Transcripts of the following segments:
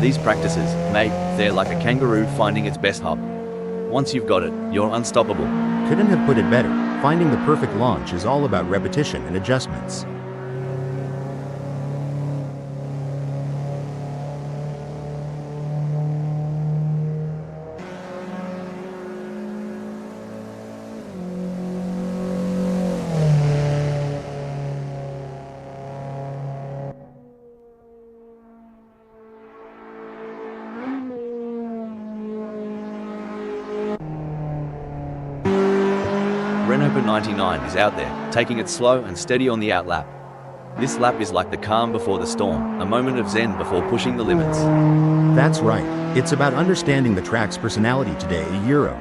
These practices, mate, they're like a kangaroo finding its best hub. Once you've got it, you're unstoppable. Couldn't have put it better. Finding the perfect launch is all about repetition and adjustments. Renault 99 is out there, taking it slow and steady on the outlap. This lap is like the calm before the storm, a moment of zen before pushing the limits. That's right. It's about understanding the track's personality today a Euro.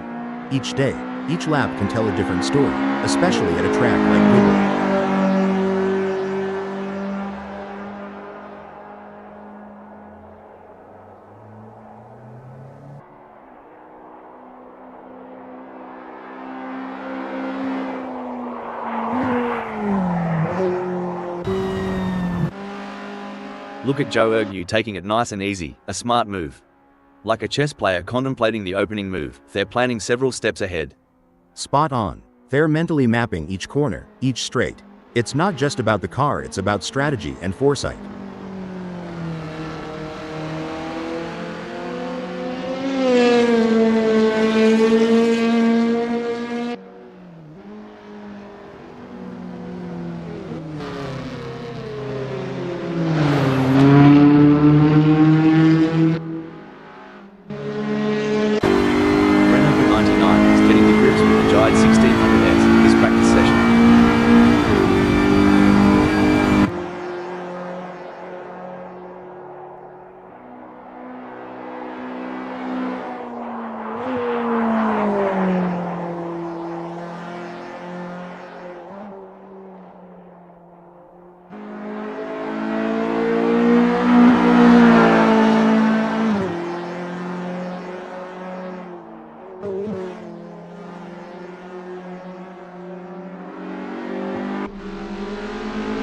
Each day, each lap can tell a different story, especially at a track like Goodwood. Look at RWYB taking it nice and easy, a smart move. Like a chess player contemplating the opening move, they're planning several steps ahead. Spot on. They're mentally mapping each corner, each straight. It's not just about the car, it's about strategy and foresight.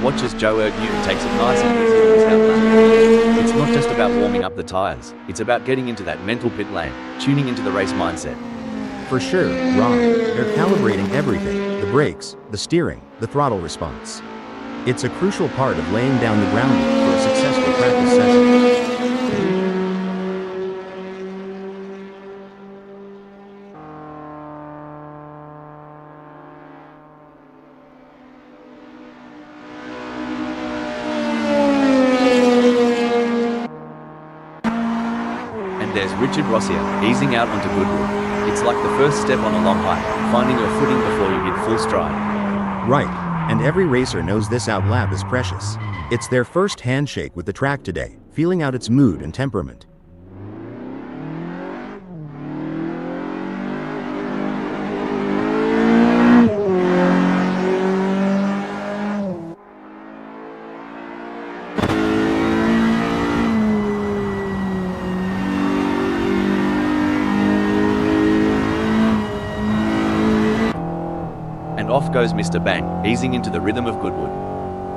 Watch as RWYB takes it nice and easy on this outlap. It's not just about warming up the tyres, it's about getting into that mental pit lane, tuning into the race mindset. For sure, Ron. They're calibrating everything: the brakes, the steering, the throttle response. It's a crucial part of laying down the groundwork for a successful practice session. There's Racin easing out onto Goodwood. It's like the first step on a long hike, finding your footing before you hit full stride. Right, and every racer knows this outlap is precious. It's their first handshake with the track today, feeling out its mood and temperament. Off goes Mr. Bang, easing into the rhythm of Goodwood.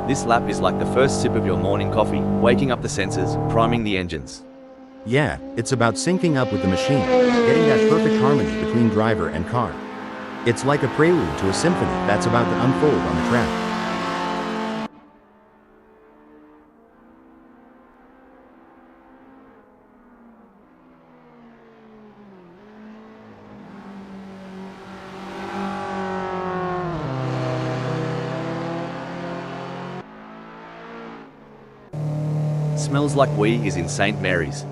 This lap is like the first sip of your morning coffee, waking up the senses, priming the engines. Yeah, it's about syncing up with the machine, getting that perfect harmony between driver and car. It's like a prelude to a symphony that's about to unfold on the track. Smells Like We is in St. Mary's.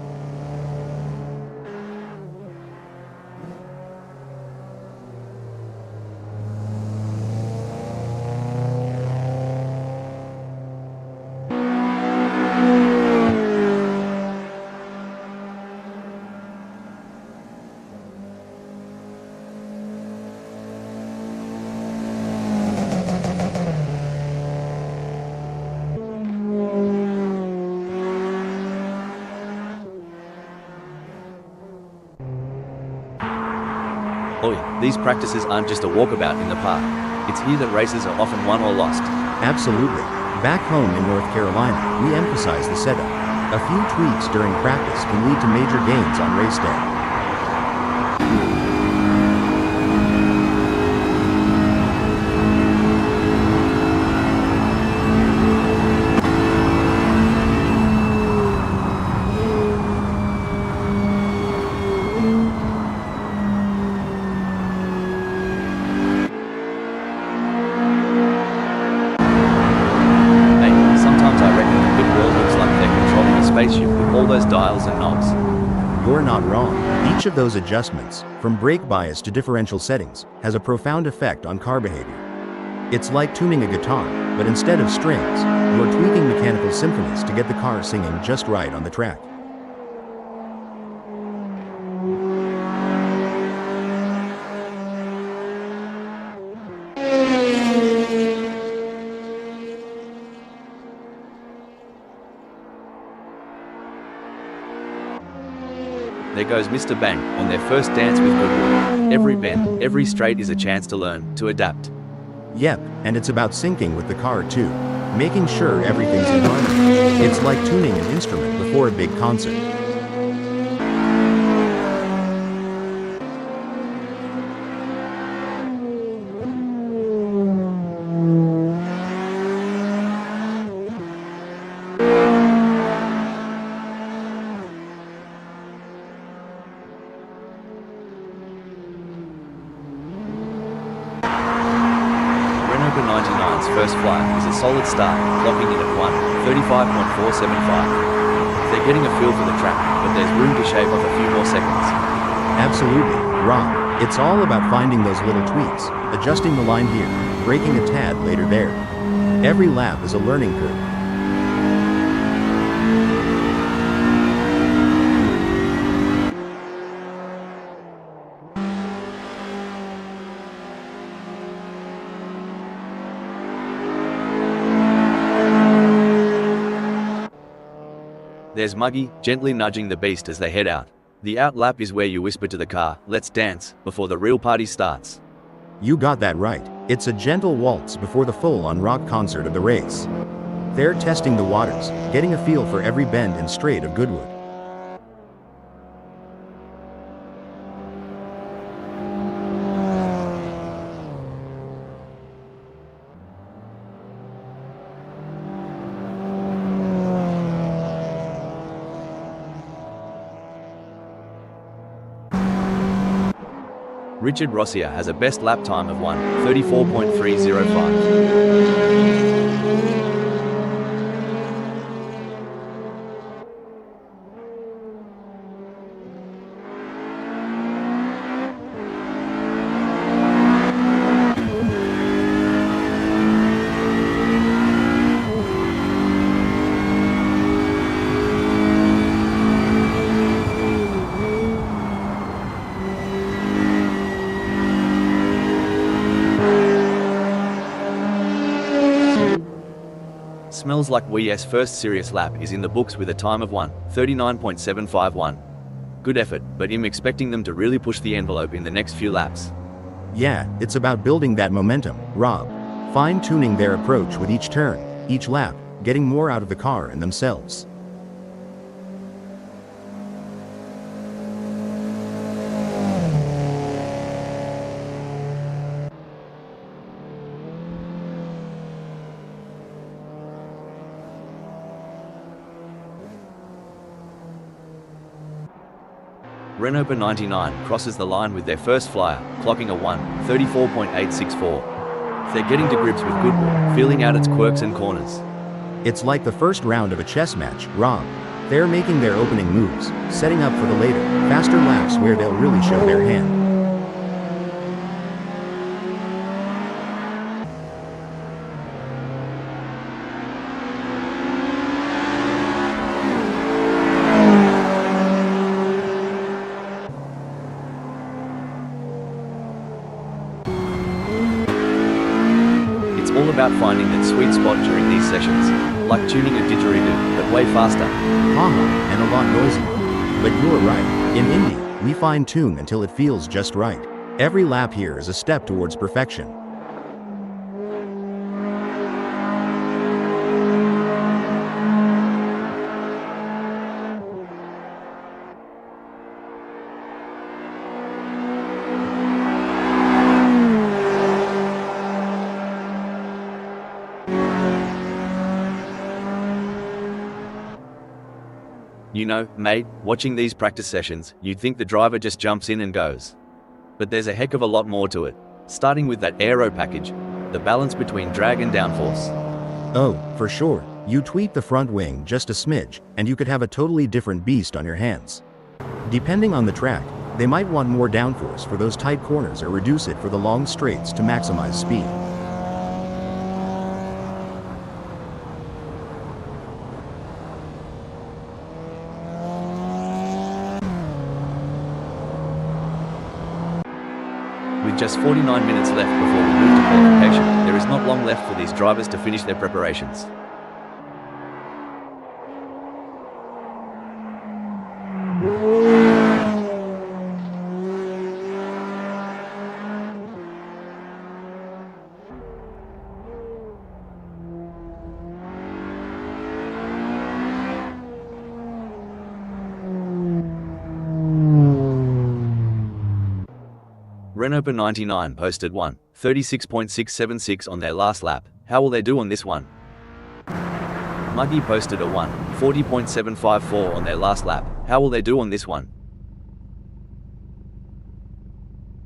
Oi, these practices aren't just a walkabout in the park. It's here that races are often won or lost. Absolutely. Back home in North Carolina, we emphasize the setup. A few tweaks during practice can lead to major gains on race day. Spaceship with all those dials and knobs. You're not wrong. Each of those adjustments, from brake bias to differential settings, has a profound effect on car behavior. It's like tuning a guitar, but instead of strings, you're tweaking mechanical symphonies to get the car singing just right on the track. There goes Mr. Bang on their first dance with Goodwood. Every bend, every straight is a chance to learn, to adapt. Yep, and it's about syncing with the car too, making sure everything's in harmony. It's like tuning an instrument before a big concert. Number 99's first flight is a solid start, clocking in at 1:35.475. They're getting a feel for the track, but there's room to shave off a few more seconds. Absolutely, Rob. It's all about finding those little tweaks, adjusting the line here, braking a tad later there. Every lap is a learning curve. There's Muggy, gently nudging the beast as they head out. The out lap is where you whisper to the car, "Let's dance," before the real party starts. You got that right. It's a gentle waltz before the full-on rock concert of the race. They're testing the waters, getting a feel for every bend and straight of Goodwood. Richard Rossier has a best lap time of 1:34.305. Smells Like We's first serious lap is in the books with a time of 1:39.751. Good effort, but I'm expecting them to really push the envelope in the next few laps. Yeah, it's about building that momentum, Rob. Fine-tuning their approach with each turn, each lap, getting more out of the car and themselves. Renault 99 crosses the line with their first flyer, clocking a 1:34.864. They're getting to grips with Goodwood, feeling out its quirks and corners. It's like the first round of a chess match, Rob. They're making their opening moves, setting up for the later, faster laps where they'll really show their hand. It's all about finding that sweet spot during these sessions, like tuning a didgeridoo, but way faster. Haha, and a lot noisier. But you're right, in Indy, we fine-tune until it feels just right. Every lap here is a step towards perfection. You know, mate, watching these practice sessions, you'd think the driver just jumps in and goes. But there's a heck of a lot more to it. Starting with that aero package, the balance between drag and downforce. Oh, for sure, you tweak the front wing just a smidge, and you could have a totally different beast on your hands. Depending on the track, they might want more downforce for those tight corners or reduce it for the long straights to maximize speed. With just 49 minutes left before we move to qualification, there is not long left for these drivers to finish their preparations. Renault 99 posted 1:36.676 on their last lap. How will they do on this one? Muggy posted a 1:40.754 on their last lap. How will they do on this one?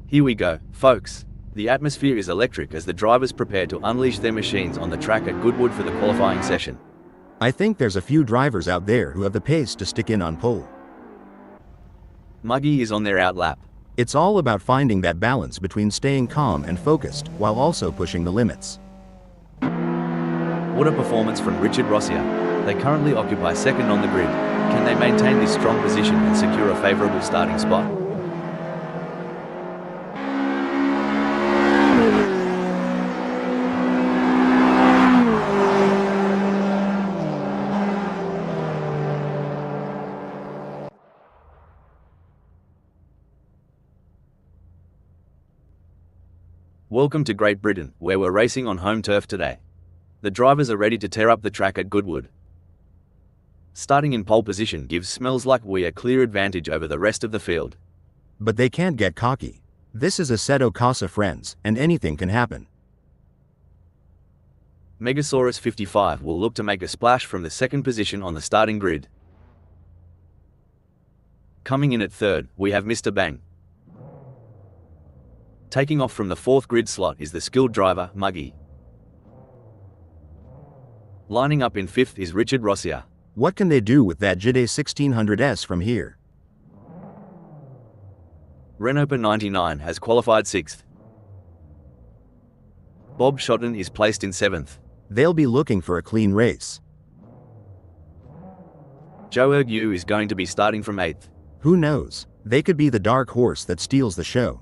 Here we go, folks. The atmosphere is electric as the drivers prepare to unleash their machines on the track at Goodwood for the qualifying session. I think there's a few drivers out there who have the pace to stick in on pole. Muggy is on their out lap. It's all about finding that balance between staying calm and focused while also pushing the limits. What a performance from Richard Rossia. They currently occupy second on the grid. Can they maintain this strong position and secure a favourable starting spot? Welcome to Great Britain, where we're racing on home turf today. The drivers are ready to tear up the track at Goodwood. Starting in pole position gives Smells Like We a clear advantage over the rest of the field. But they can't get cocky. This is Assetto Corsa, friends, and anything can happen. Megasaurus 55 will look to make a splash from the second position on the starting grid. Coming in at third, we have Mr. Bang. Taking off from the fourth grid slot is the skilled driver, Muggy. Lining up in fifth is Richard Rossia. What can they do with that JD 1600S from here? Renault 99 has qualified sixth. Bob Shotton is placed in seventh. They'll be looking for a clean race. Joe Ergu is going to be starting from eighth. Who knows? They could be the dark horse that steals the show.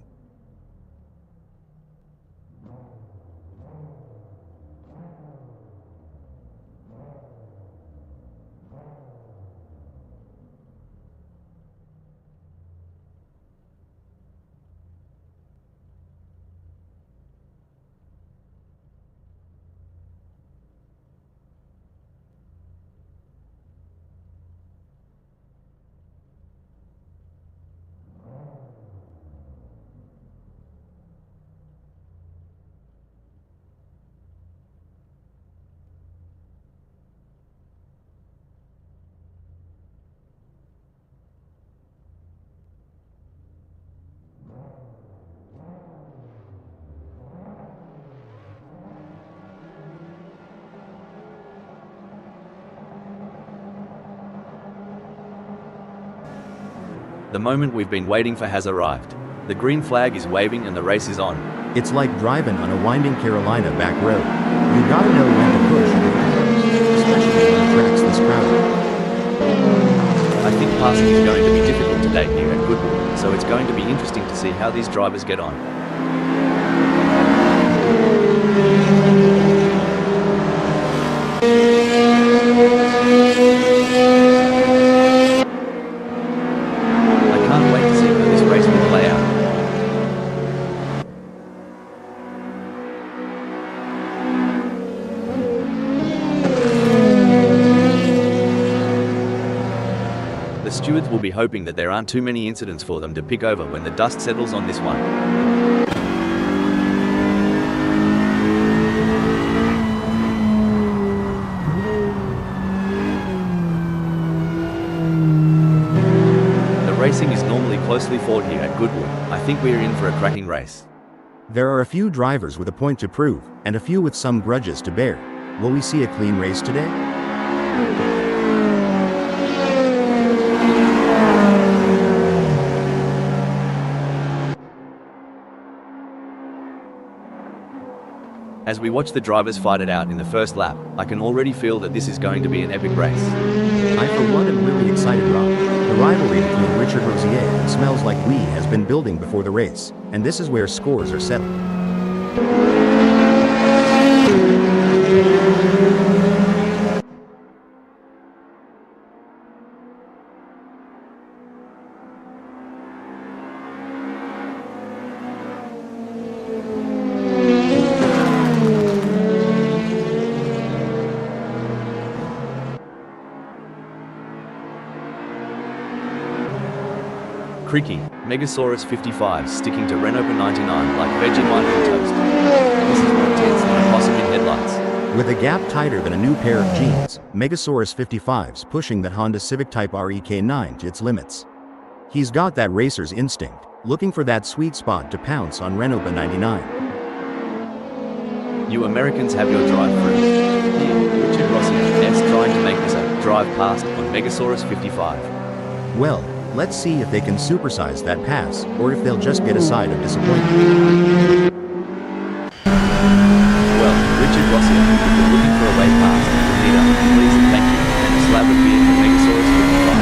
The moment we've been waiting for has arrived. The green flag is waving and the race is on. It's like driving on a winding Carolina back road. You gotta know when to push and when to close, especially when the track's this crowded. I think passing is going to be difficult today here at Goodwood, so it's going to be interesting to see how these drivers get on. I can't wait to see how this race will play out. The stewards will be hoping that there aren't too many incidents for them to pick over when the dust settles on this one. The racing is normally closely fought here at Goodwood. I think we are in for a cracking race. There are a few drivers with a point to prove, and a few with some grudges to bear. Will we see a clean race today? As we watch the drivers fight it out in the first lap, I can already feel that this is going to be an epic race. I for one am really excited, Rob. The rivalry between Richard Rosier and Smells Like We has been building before the race, and this is where scores are settled. Creaky, Megasaurus 55 sticking to Renault 99 like Vegemite on toast. This is more intense than a possum in headlights. With a gap tighter than a new pair of jeans, Megasaurus 55's pushing that Honda Civic Type R EK9 to its limits. He's got that racer's instinct, looking for that sweet spot to pounce on Renault 99. You Americans have your drive-through. Here, Richard Rossi is trying to make this a drive past on Megasaurus 55. Well, let's see if they can supersize that pass, or if they'll just get a side of disappointment. Well, Richard Rossi, if you're looking for a way past, Peter, please and thank you, and a slab of beer from Megasaurus 55.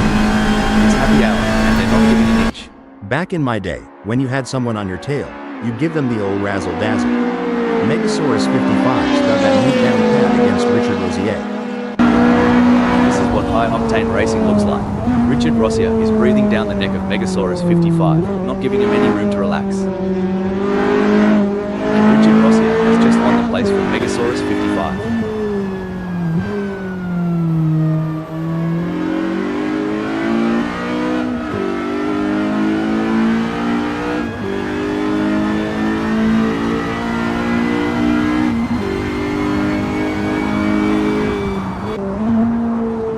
It's happy hour, and they're not giving an inch. Back in my day, when you had someone on your tail, you'd give them the old razzle-dazzle. Megasaurus 55's got that neat down pat against Richard Rosier. This is what high-octane racing looks like. Richard Rossi is breathing down the neck of Megasaurus 55, not giving him any room to relax. And Richard Rossi has just won the place from Megasaurus 55.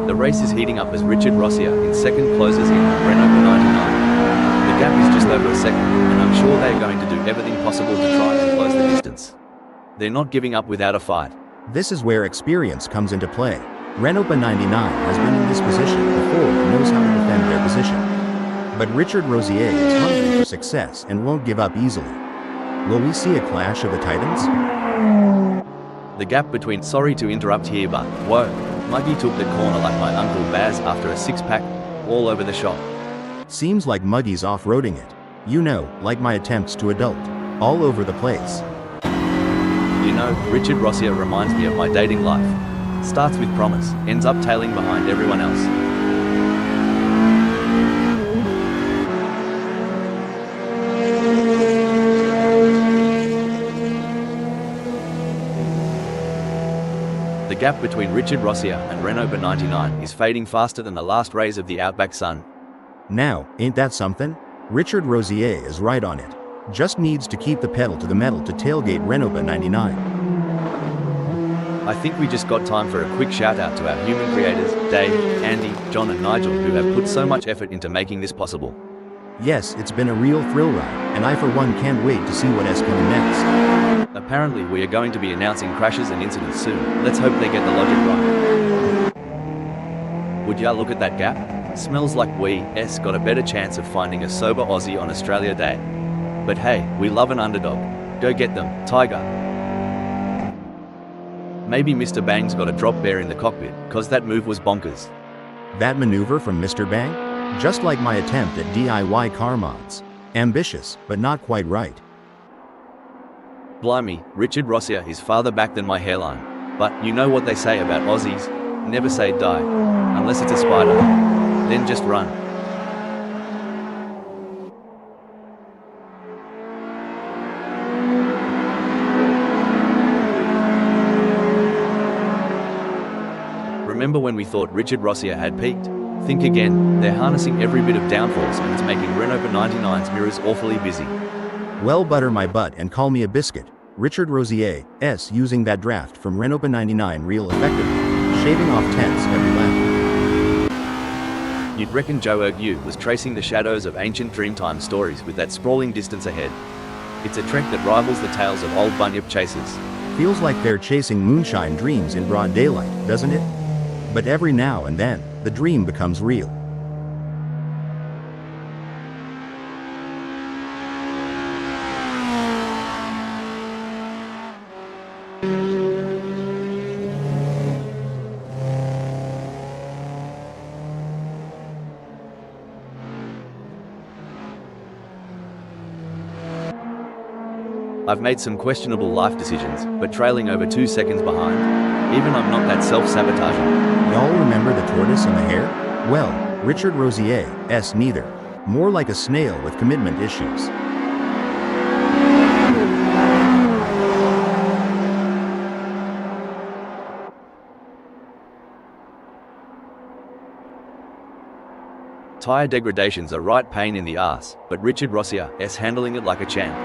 The race is heating up as Richard Rossi in second closes in on Renault 99. The gap is just over a second, and I'm sure they're going to do everything possible to try and close the distance. They're not giving up without a fight. This is where experience comes into play. Renault 99 has been in this position before and knows how to defend their position. But Richard Rosier is hungry for success and won't give up easily. Will we see a clash of the titans? The gap between, sorry to interrupt here but, whoa, Muggy took the corner like my Uncle Baz after a six-pack, all over the shop. Seems like Muggy's off-roading it. You know, like my attempts to adult. All over the place. You know, Richard Rossi reminds me of my dating life. Starts with promise, ends up tailing behind everyone else. The gap between Richard Rossi and Renault 99 is fading faster than the last rays of the outback sun. Now, ain't that something? Richard Rosier is right on it. Just needs to keep the pedal to the metal to tailgate Renault 99. I think we just got time for a quick shout out to our human creators, Dave, Andy, John and Nigel, who have put so much effort into making this possible. Yes, it's been a real thrill ride, and I for one can't wait to see what is coming next. Apparently we are going to be announcing crashes and incidents soon. Let's hope they get the logic right. Would ya look at that gap? Smells like we got a better chance of finding a sober Aussie on Australia Day. But hey, we love an underdog. Go get them, Tiger. Maybe Mr. Bang's got a drop bear in the cockpit, cause that move was bonkers. That maneuver from Mr. Bang? Just like my attempt at DIY car mods. Ambitious, but not quite right. Blimey, Richard Rossier is farther back than my hairline. But you know what they say about Aussies? Never say die. Unless it's a spider. Then just run. Remember when we thought Richard Rossier had peaked? Think again, they're harnessing every bit of downforce and it's making Renault 99's mirrors awfully busy. Well, butter my butt and call me a biscuit. Richard Rossier's using that draft from Renault 99 real effectively, shaving off tenths every lap. You'd reckon Joe Ergu was tracing the shadows of ancient Dreamtime stories with that sprawling distance ahead. It's a trek that rivals the tales of old bunyip chasers. Feels like they're chasing moonshine dreams in broad daylight, doesn't it? But every now and then, the dream becomes real. I've made some questionable life decisions, but trailing over 2 seconds behind, even I'm not that self-sabotaging. Y'all remember the tortoise and the hare? Well, Richard Rossier's neither. More like a snail with commitment issues. Tyre degradations are right pain in the ass, but Richard Rossier's handling it like a champ.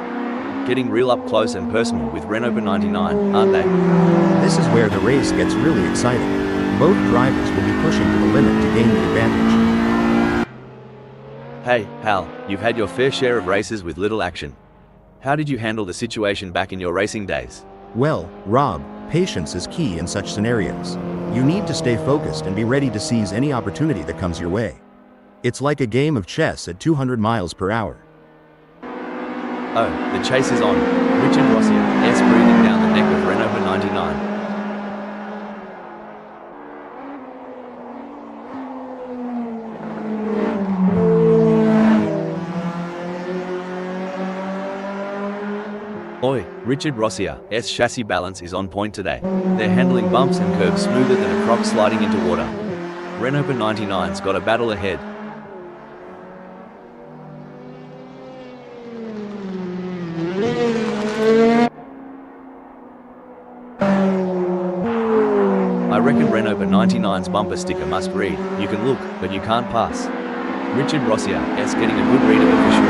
Getting real up close and personal with Renault 99, aren't they? This is where the race gets really exciting. Both drivers will be pushing to the limit to gain the advantage. Hey, Hal, you've had your fair share of races with little action. How did you handle the situation back in your racing days? Well, Rob, patience is key in such scenarios. You need to stay focused and be ready to seize any opportunity that comes your way. It's like a game of chess at 200 miles per hour. Oh, the chase is on. Richard Rossier breathing down the neck of Renault 99. Oi, Richard Rossier's chassis balance is on point today. They're handling bumps and curves smoother than a croc sliding into water. Renault 99's got a battle ahead. I reckon Renault 99's bumper sticker must read, "You can look, but you can't pass." Richard Rossier's getting a good read of it for sure.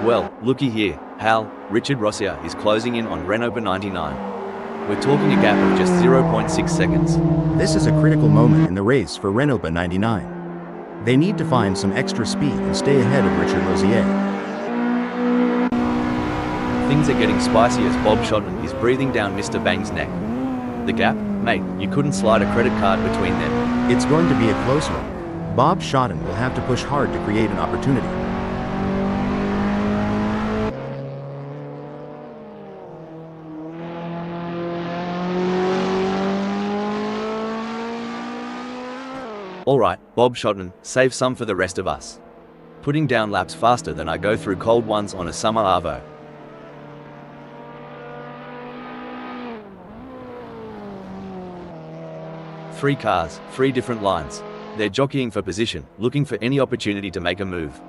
Well, looky here, Hal, Richard Rossier is closing in on Renault 99. We're talking a gap of just 0.6 seconds. This is a critical moment in the race for Renault 99. They need to find some extra speed and stay ahead of Richard Rossier. Things are getting spicy as Bob Shotton is breathing down Mr. Bang's neck. The gap? Mate, you couldn't slide a credit card between them. It's going to be a close one. Bob Shotton will have to push hard to create an opportunity. Alright, Bob Shotton, save some for the rest of us. Putting down laps faster than I go through cold ones on a summer Arvo. Three cars, three different lines. They're jockeying for position, looking for any opportunity to make a move.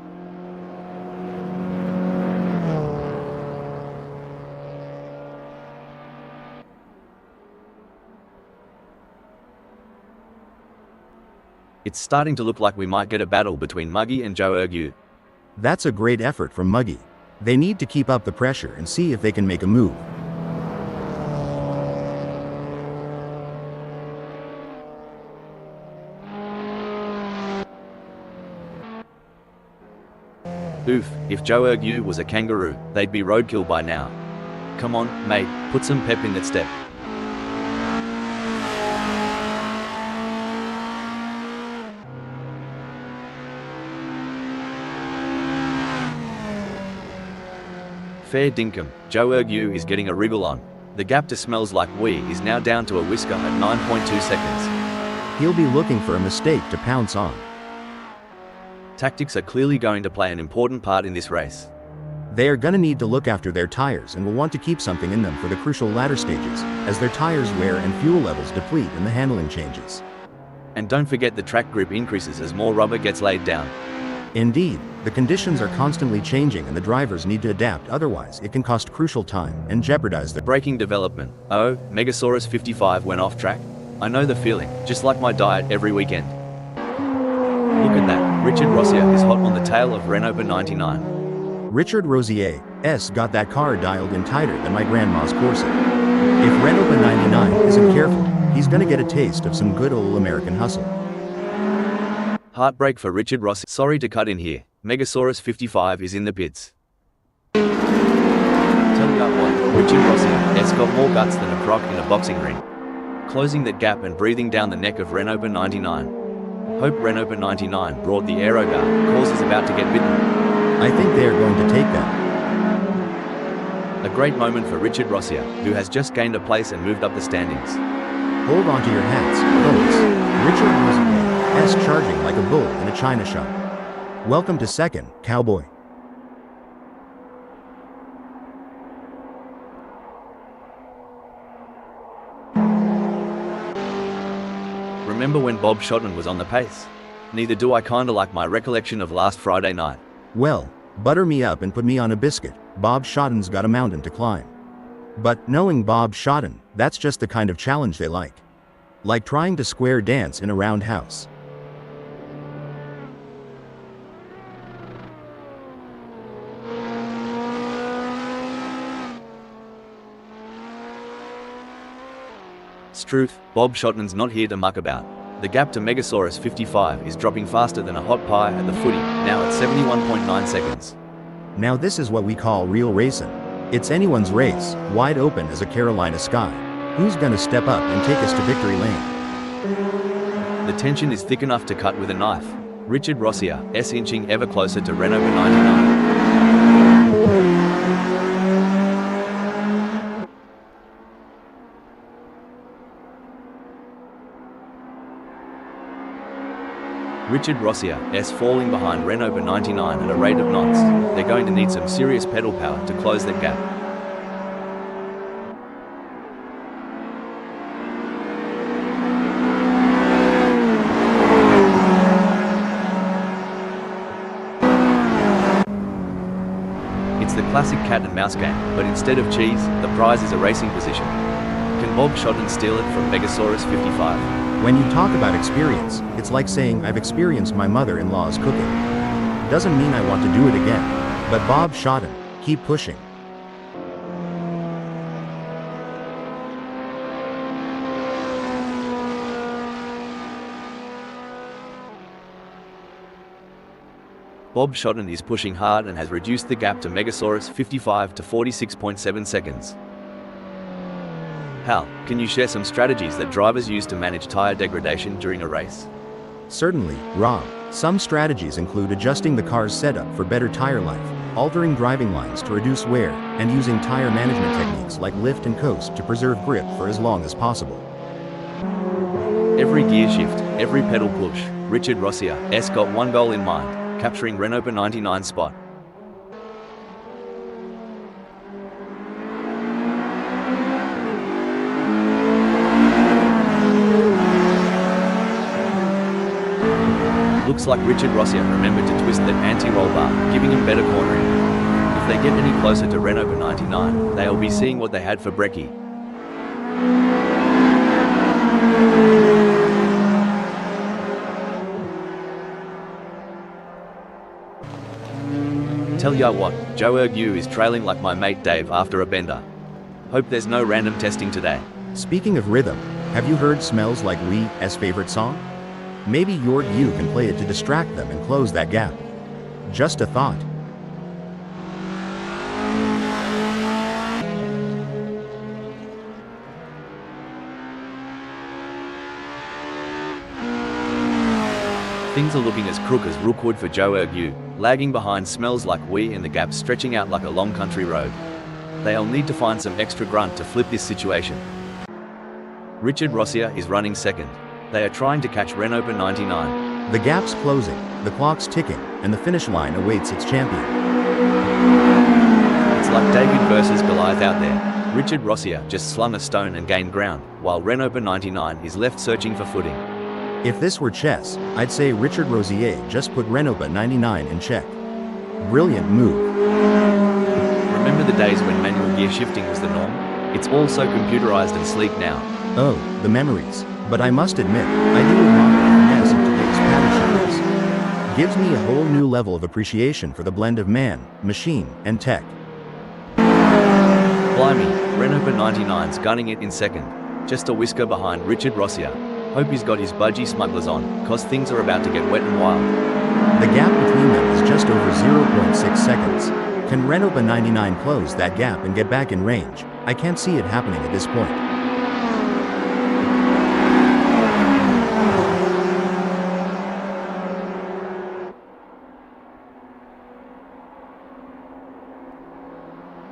It's starting to look like we might get a battle between Muggy and Joe Ergu. That's a great effort from Muggy. They need to keep up the pressure and see if they can make a move. Oof, if Joe RWYB was a kangaroo, they'd be roadkill by now. Come on, mate, put some pep in that step. Fair dinkum, Joe RWYB is getting a wriggle on. The gap to Smells Like We is now down to a whisker at 9.2 seconds. He'll be looking for a mistake to pounce on. Tactics are clearly going to play an important part in this race. They are gonna need to look after their tires and will want to keep something in them for the crucial latter stages, as their tires wear and fuel levels deplete and the handling changes. And don't forget the track grip increases as more rubber gets laid down. Indeed, the conditions are constantly changing and the drivers need to adapt, otherwise it can cost crucial time and jeopardize the Braking development. Oh, Megasaurus 55 went off track? I know the feeling, just like my diet every weekend. Look at that, Richard Rosier is hot on the tail of Renault 99. Richard Rosier's got that car dialed in tighter than my grandma's Corsa. If Renault 99 isn't careful, he's gonna get a taste of some good old American hustle. Heartbreak for Richard Rosier. Sorry to cut in here, Megasaurus 55 is in the pits. Tell you what, Richard Rosier's got more guts than a croc in a boxing ring. Closing that gap and breathing down the neck of Renault 99. Hope Renault 99 brought the aeroguard, Corsa's about to get bitten. I think they are going to take that. A great moment for Richard Rosier, who has just gained a place and moved up the standings. Hold on to your hats, folks. Richard Rosier's charging like a bull in a china shop. Welcome to second, cowboy. Remember when Bob Shotton was on the pace? Neither do I kinda like my recollection of last Friday night. Well, butter me up and put me on a biscuit. Bob Shotton's got a mountain to climb. But knowing Bob Shotton, that's just the kind of challenge they like. Like trying to square dance in a roundhouse. Struth, Bob Shotton's not here to muck about. The gap to Megasaurus 55 is dropping faster than a hot pie at the footy, now at 71.9 seconds. Now this is what we call real racing. It's anyone's race, wide open as a Carolina sky. Who's gonna step up and take us to victory lane? The tension is thick enough to cut with a knife. Richard Rosier's inching ever closer to Renault 99. Richard Rosier's falling behind Renault 99 at a rate of knots. They're going to need some serious pedal power to close that gap. It's the classic cat and mouse game, but instead of cheese, the prize is a racing position. Can Bob Shotton steal it from Megasaurus 55? When you talk about experience, it's like saying I've experienced my mother-in-law's cooking. Doesn't mean I want to do it again. But Bob Shotton, keep pushing. Bob Shotton is pushing hard and has reduced the gap to Megasaurus 55 to 46.7 seconds. Hal, can you share some strategies that drivers use to manage tire degradation during a race? Certainly, Rob. Some strategies include adjusting the car's setup for better tire life, altering driving lines to reduce wear, and using tire management techniques like lift and coast to preserve grip for as long as possible. Every gear shift, every pedal push, Richard Rosier's got one goal in mind, capturing Renault 99 spot. Looks like Richard Rosier remembered to twist that anti-roll bar, giving him better cornering. If they get any closer to Renault 99, they'll be seeing what they had for brekkie. Tell ya what, Joe RWYB is trailing like my mate Dave after a bender. Hope there's no random testing today. Speaking of rhythm, have you heard Smells Like We's favorite song? Maybe you can play it to distract them and close that gap. Just a thought. Things are looking as crook as Rookwood for Joe RWYB. Lagging behind smells like wee and the gap stretching out like a long country road. They'll need to find some extra grunt to flip this situation. Richard Rossia is running second. They are trying to catch Renault 99. The gap's closing, the clock's ticking, and the finish line awaits its champion. It's like David versus Goliath out there. Richard Rossia just slung a stone and gained ground, while Renault 99 is left searching for footing. If this were chess, I'd say Richard Rosier just put Renault 99 in check. Brilliant move. Remember the days when manual gear shifting was the norm? It's all so computerized and sleek now. Oh, the memories. But I must admit, I do admire the finesse of today's paddle shooters. Gives me a whole new level of appreciation for the blend of man, machine, and tech. Blimey, Renault 99's gunning it in second. Just a whisker behind Richard Rossia. Hope he's got his budgie smugglers on, cause things are about to get wet and wild. The gap between them is just over 0.6 seconds. Can Renault 99 close that gap and get back in range? I can't see it happening at this point.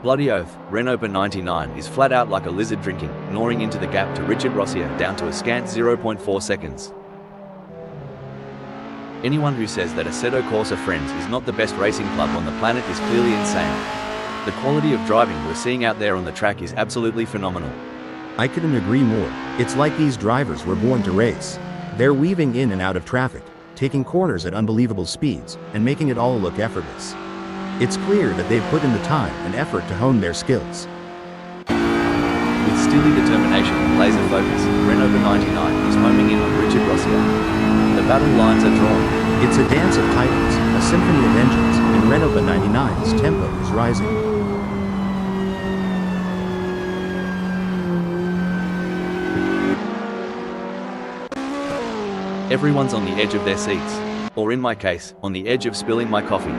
Bloody oath, Renault 99 is flat out like a lizard drinking, gnawing into the gap to Richard Rossia down to a scant 0.4 seconds. Anyone who says that Assetto Corsa Friends is not the best racing club on the planet is clearly insane. The quality of driving we're seeing out there on the track is absolutely phenomenal. I couldn't agree more. It's like these drivers were born to race. They're weaving in and out of traffic, taking corners at unbelievable speeds, and making it all look effortless. It's clear that they've put in the time and effort to hone their skills. With steely determination and laser focus, Renault 99 is homing in on Richard Rossia. The battle lines are drawn. It's a dance of titans, a symphony of engines, and Renault 99's tempo is rising. Everyone's on the edge of their seats, or in my case, on the edge of spilling my coffee.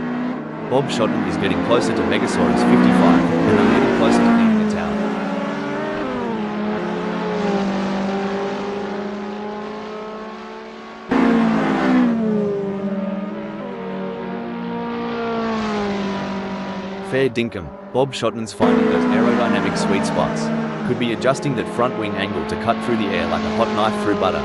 Bob Shotton is getting closer to Megasaurus 55, and I'm getting closer to needing a towel. Fair dinkum, Bob Shotton's finding those aerodynamic sweet spots. Could be adjusting that front wing angle to cut through the air like a hot knife through butter.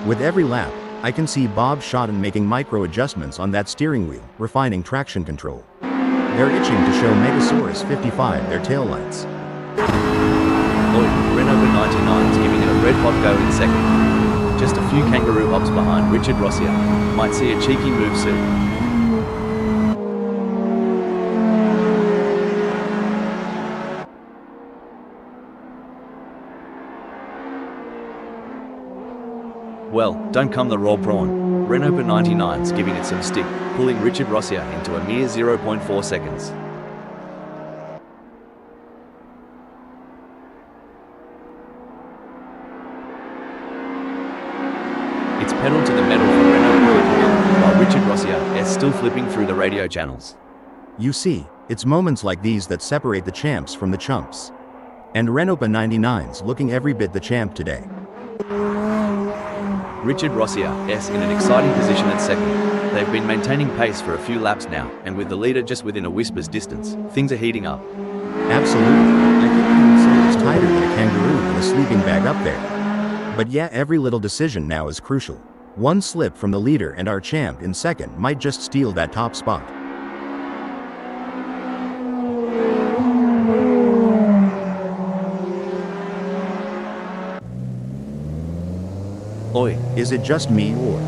With every lap, I can see Bob Shotton making micro adjustments on that steering wheel, refining traction control. They're itching to show Megasaurus 55 their taillights. Lloyd, Renault 99 is giving it a red hot go in second. Just a few kangaroo hops behind Richard Rossia. Might see a cheeky move soon. Well, don't come the raw prawn. Renault 99's giving it some stick, pulling Richard Rossia into a mere 0.4 seconds. It's pedal to the metal for Renault 99, while Richard Rossia is still flipping through the radio channels. You see, it's moments like these that separate the champs from the chumps. And Renault 99's looking every bit the champ today. Richard Rossia is in an exciting position at second. They've been maintaining pace for a few laps now, and with the leader just within a whisper's distance, things are heating up. Absolutely. I think you would say it's tighter than a kangaroo in a sleeping bag up there. But yeah, every little decision now is crucial. One slip from the leader and our champ in second might just steal that top spot. Oi, Is it just me or?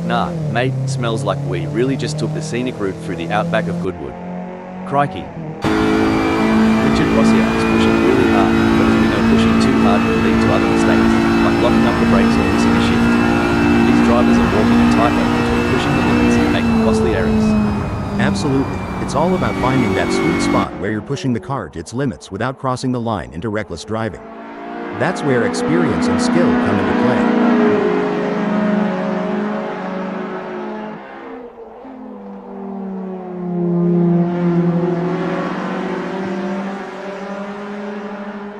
nah, mate, smells like we really just took the scenic route through the outback of Goodwood. Crikey. Richard Rossia is pushing really hard, but as we know, pushing too hard will lead to other mistakes, like locking up the brakes or missing a shift. These drivers are walking a tightrope between pushing the limits and making costly errors. Absolutely. It's all about finding that sweet spot where you're pushing the car to its limits without crossing the line into reckless driving. That's where experience and skill come into play.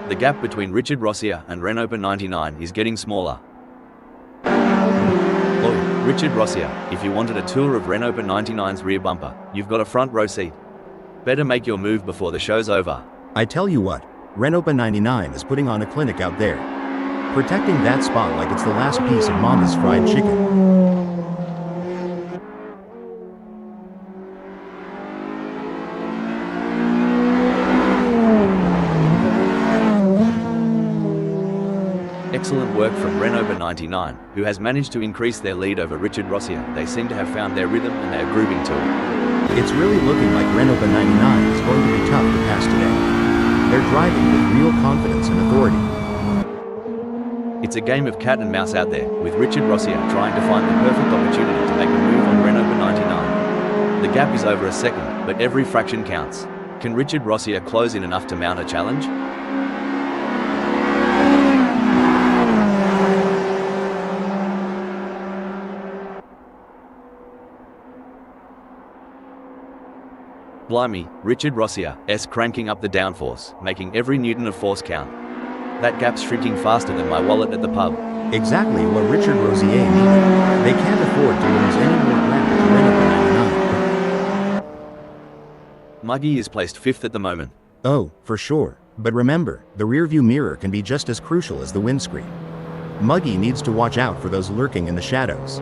The gap between Richard Rossia and Renault 99 is getting smaller. Oi, Richard Rossia, if you wanted a tour of Renault 99's rear bumper, you've got a front row seat. Better make your move before the show's over. I tell you what, Renault 99 is putting on a clinic out there. Protecting that spot like it's the last piece of Mama's fried chicken. Excellent work from Renault 99, who has managed to increase their lead over Richard Rossia. They seem to have found their rhythm and they are grooving to it. It's really looking like Renault 99 is going to be tough to pass today. They're driving with real confidence and authority. It's a game of cat and mouse out there, with Richard Rossia trying to find the perfect opportunity to make a move on Renault 99. The gap is over a second, but every fraction counts. Can Richard Rossia close in enough to mount a challenge? Blimey, Richard Rossia's cranking up the downforce, making every newton of force count. That gap's shrinking faster than my wallet at the pub. Exactly what Richard Rosier needed. They can't afford to lose any more ground to Renault 99. Muggy is placed 5th at the moment. Oh, for sure. But remember, the rearview mirror can be just as crucial as the windscreen. Muggy needs to watch out for those lurking in the shadows.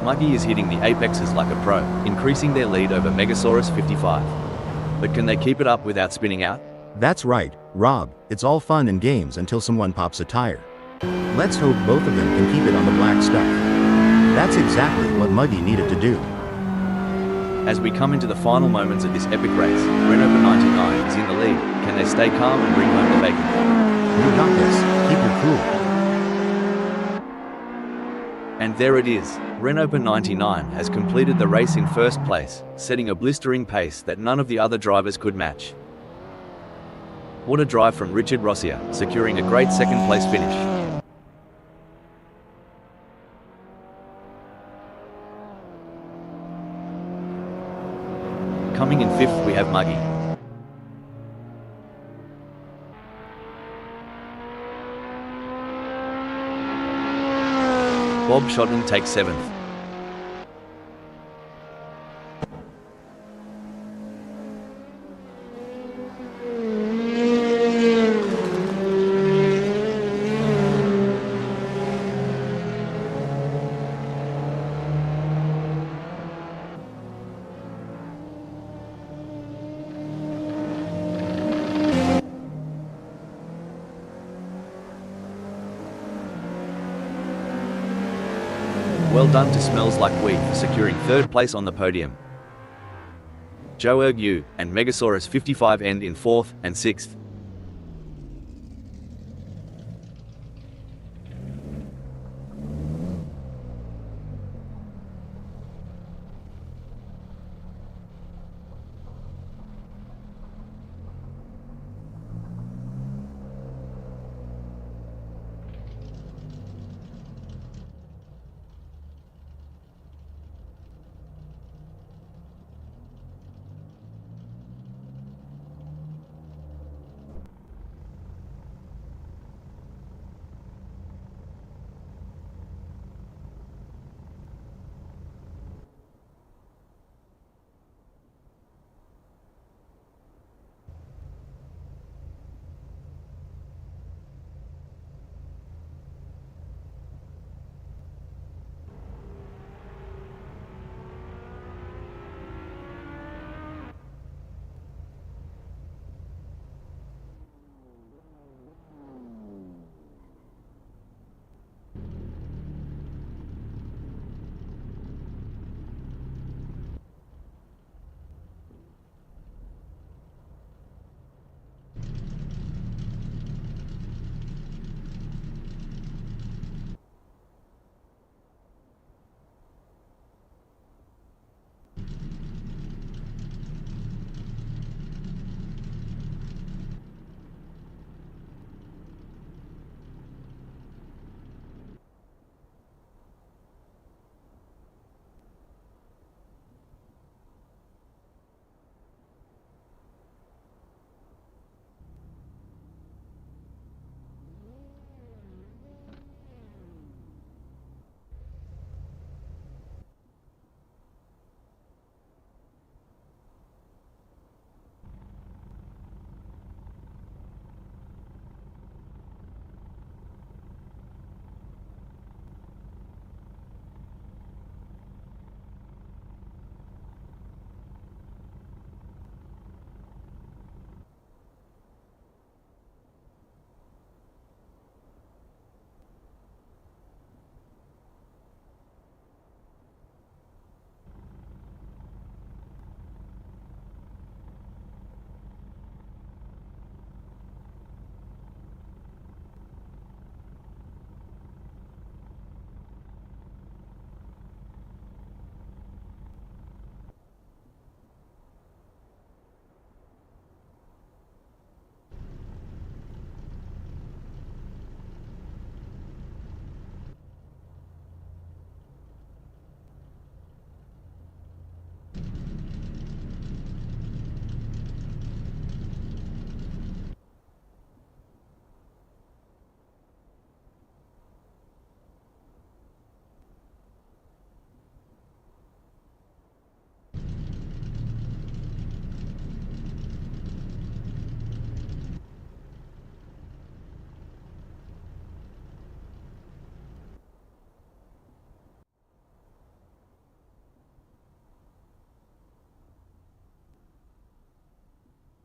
Muggy is hitting the apexes like a pro, increasing their lead over Megasaurus 55. But can they keep it up without spinning out? That's right, Rob, it's all fun and games until someone pops a tire. Let's hope both of them can keep it on the black stuff. That's exactly what Muggy needed to do. As we come into the final moments of this epic race, Renault 99 is in the lead. Can they stay calm and bring home the bacon? You got this, keep your cool. And there it is, Renault 99 has completed the race in first place, setting a blistering pace that none of the other drivers could match. What a drive from Richard Rossia, securing a great second place finish. Coming in 5th we have Muggy. Bob Shotton takes 7th. Well done to Smells Like Weed for securing 3rd place on the podium. Joe Ergu and Megasaurus 55 end in 4th and 6th.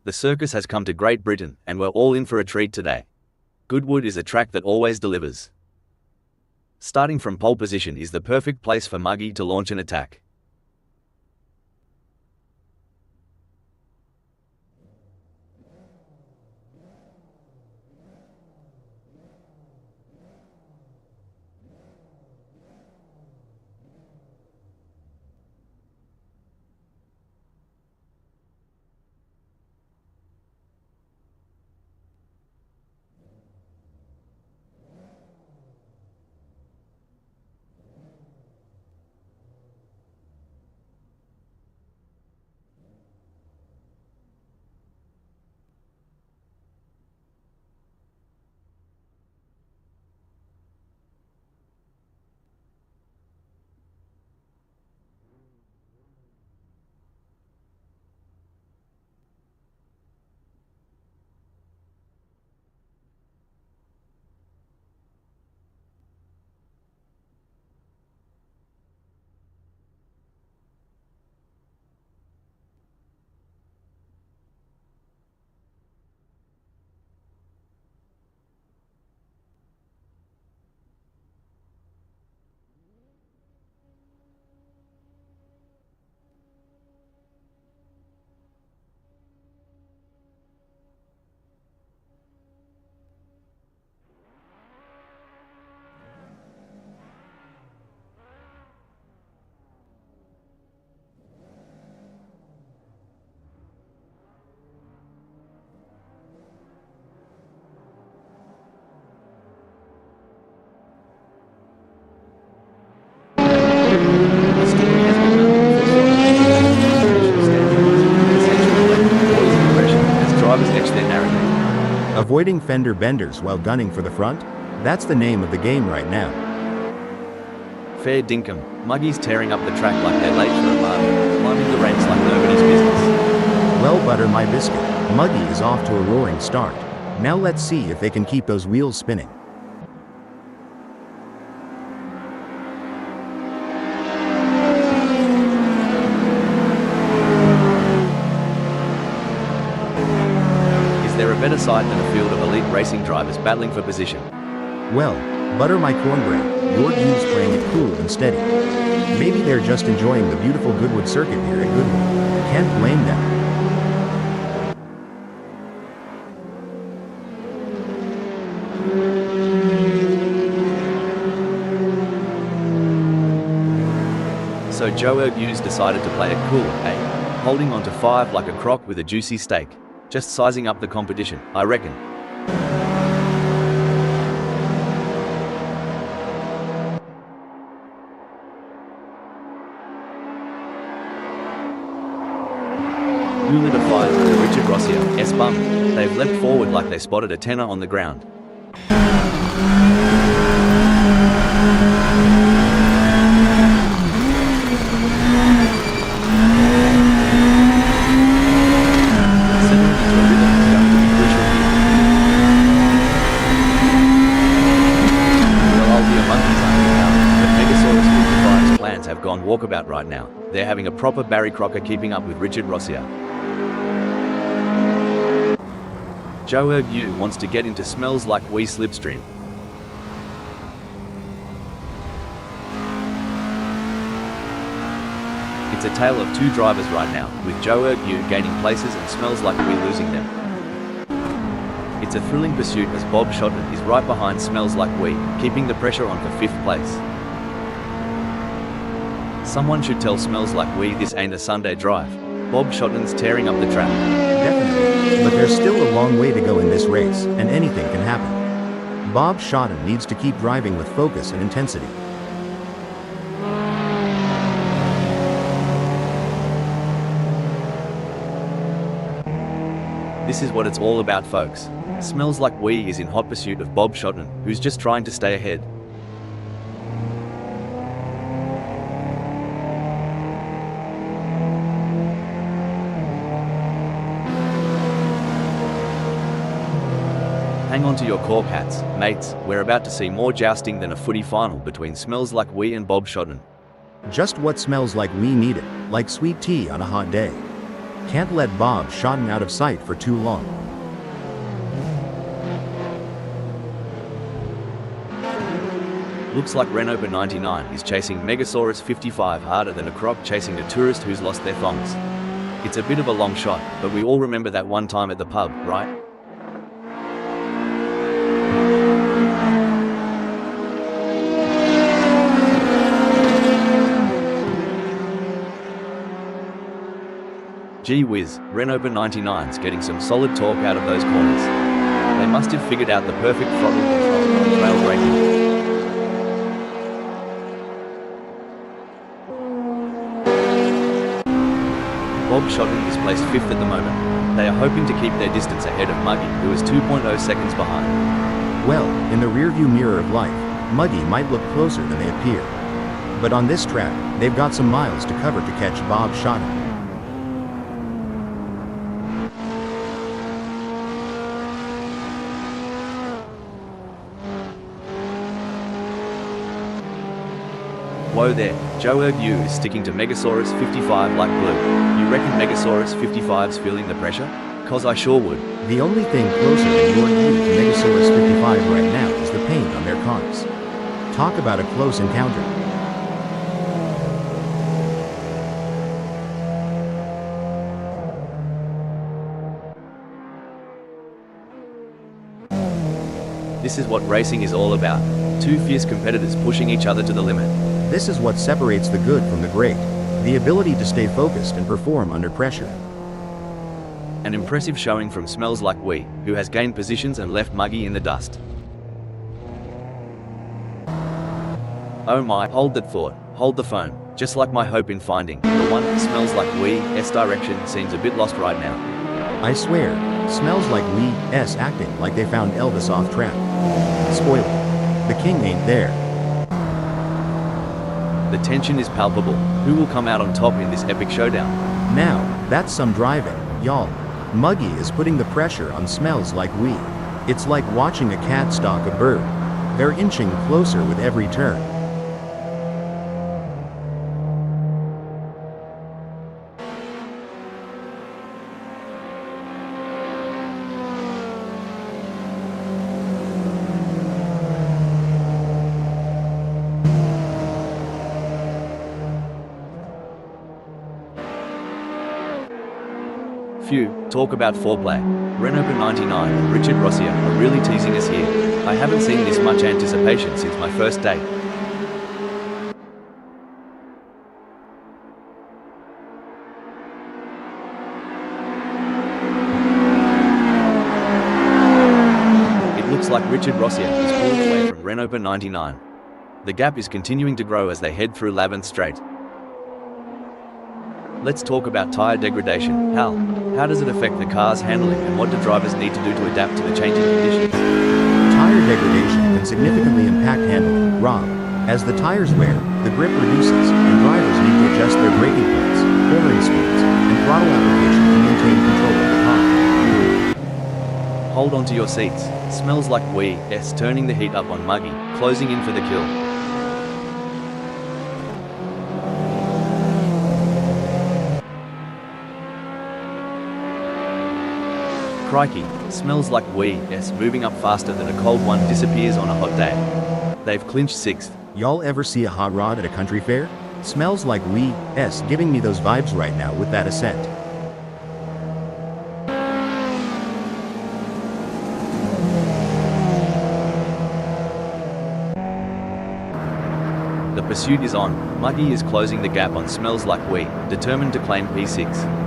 The circus has come to Great Britain, and we're all in for a treat today. Goodwood is a track that always delivers. Starting from pole position is the perfect place for Muggy to launch an attack. Avoiding fender benders while gunning for the front? That's the name of the game right now. Fair dinkum, Muggy's tearing up the track like they're late for a party, climbing the ranks like nobody's business. Well, butter my biscuit, Muggy is off to a roaring start. Now let's see if they can keep those wheels spinning. Is there a better sight than a field of elite racing drivers battling for position? Well, butter my cornbread, your view's playing it cool and steady. Maybe they're just enjoying the beautiful Goodwood circuit here at Goodwood. Can't blame them. So Joe RWYB decided to play it cool, eh? Holding on to 5 like a croc with a juicy steak. Just sizing up the competition, I reckon. Who lit a fire to Richard Racin, S-bum? They've leapt forward like they spotted a tenner on the ground. Have gone walkabout right now. They're having a proper Barry Crocker keeping up with Richard Racin. Joe RWYB wants to get into Smells Like We slipstream. It's a tale of two drivers right now, with Joe RWYB gaining places and Smells Like We losing them. It's a thrilling pursuit as Bob Shotton is right behind Smells Like We, keeping the pressure on for 5th place. Someone should tell Smells Like We this ain't a Sunday drive. Bob Shotton's tearing up the track. Definitely, but there's still a long way to go in this race, and anything can happen. Bob Shotton needs to keep driving with focus and intensity. This is what it's all about, folks. Smells Like We is in hot pursuit of Bob Shotton, who's just trying to stay ahead. Hang on to your cork hats, mates, we're about to see more jousting than a footy final between Smells Like We and Bob Shotton. Just what Smells Like We needed, like sweet tea on a hot day. Can't let Bob Schotten out of sight for too long. Looks like Renault 99 is chasing Megasaurus 55 harder than a croc chasing a tourist who's lost their thongs. It's a bit of a long shot, but we all remember that one time at the pub, right? Gee whiz, Renault 99's getting some solid torque out of those corners. They must have figured out the perfect throttle control on trail braking. Bob Schotten is placed 5th at the moment. They are hoping to keep their distance ahead of Muggy, who is 2.0 seconds behind. Well, in the rearview mirror of life, Muggy might look closer than they appear. But on this track, they've got some miles to cover to catch Bob Schotten. Whoa there, Joe you is sticking to Megasaurus 55 like glue. You reckon Megasaurus 55's feeling the pressure? Cause I sure would. The only thing closer than your view to Megasaurus 55 right now is the paint on their cars. Talk about a close encounter. This is what racing is all about. Two fierce competitors pushing each other to the limit. This is what separates the good from the great. The ability to stay focused and perform under pressure. An impressive showing from Smells Like We, who has gained positions and left Muggy in the dust. Oh my, hold that thought, hold the phone. Just like my hope in finding the one that Smells Like We's direction seems a bit lost right now. I swear, Smells Like We's acting like they found Elvis off track. Spoiler. The king ain't there. The tension is palpable. Who will come out on top in this epic showdown? Now, that's some driving, y'all. Muggy is putting the pressure on Smells Like We. It's like watching a cat stalk a bird. They're inching closer with every turn. Phew, talk about foreplay. Renault 99 and Richard Racin are really teasing us here. I haven't seen this much anticipation since my first date. It looks like Richard Racin is pulled away from Renault 99. The gap is continuing to grow as they head through Lavant Straight. Let's talk about tyre degradation. Hal, how does it affect the car's handling and what do drivers need to do to adapt to the changing conditions? Tire degradation can significantly impact handling, Rob. As the tires wear, the grip reduces, and drivers need to adjust their braking points, cornering speeds, and throttle application to maintain control of the car. Hold on to your seats. Smells Like We's turning the heat up on Muggy, closing in for the kill. Crikey, Smells Like We's moving up faster than a cold one disappears on a hot day. They've clinched 6th. Y'all ever see a hot rod at a country fair? Smells Like We's giving me those vibes right now with that Assetto. The pursuit is on. Muggy is closing the gap on Smells Like We, determined to claim P6.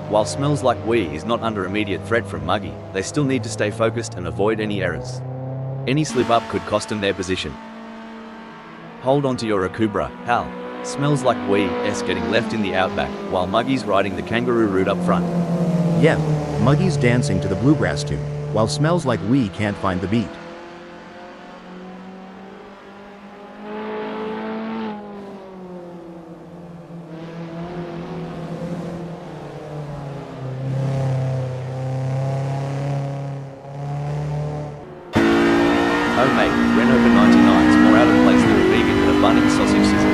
While Smells Like We is not under immediate threat from Muggy, they still need to stay focused and avoid any errors. Any slip-up could cost them their position. Hold on to your Akubra, Hal. Smells Like We's getting left in the outback, while Muggy's riding the kangaroo route up front. Yeah, Muggy's dancing to the bluegrass tune, while Smells Like We can't find the beat. Oh mate, Renault 99's more out of place than a vegan at a Bunnings sausage sizzle.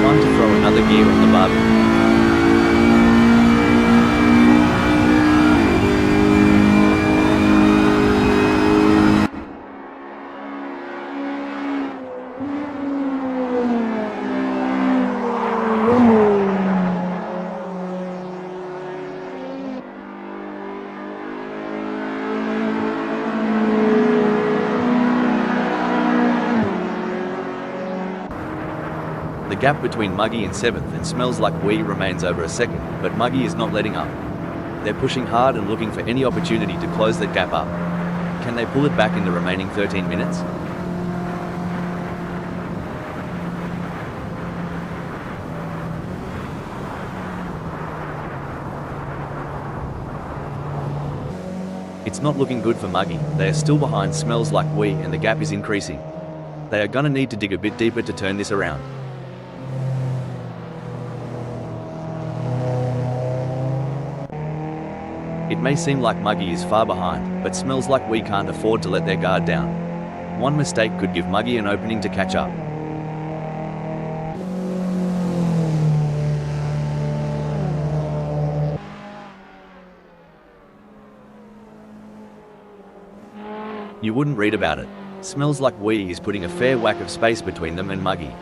Time to throw another gear on the barbie. The gap between Muggy in 7th and Smells Like We remains over a second, but Muggy is not letting up. They're pushing hard and looking for any opportunity to close that gap up. Can they pull it back in the remaining 13 minutes? It's not looking good for Muggy. They are still behind Smells Like We and the gap is increasing. They are gonna need to dig a bit deeper to turn this around. It may seem like Muggy is far behind, but Smells Like We can't afford to let their guard down. One mistake could give Muggy an opening to catch up. You wouldn't read about it. Smells Like We is putting a fair whack of space between them and Muggy.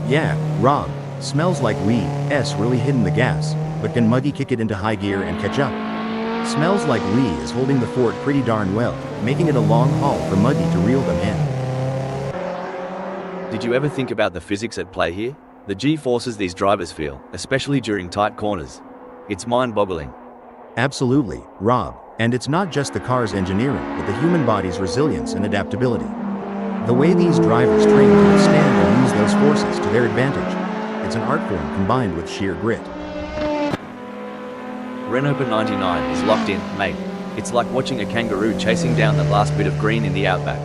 Yeah, Rob, Smells Like We's really hitting the gas, but can Muggy kick it into high gear and catch up? Smells Like We is holding the fort pretty darn well, making it a long haul for Muggy to reel them in. Did you ever think about the physics at play here? The G-forces these drivers feel, especially during tight corners. It's mind-boggling. Absolutely, Rob, and it's not just the car's engineering, but the human body's resilience and adaptability. The way these drivers train to withstand and use those forces to their advantage. It's an art form combined with sheer grit. Renault 99 is locked in, mate. It's like watching a kangaroo chasing down that last bit of green in the outback.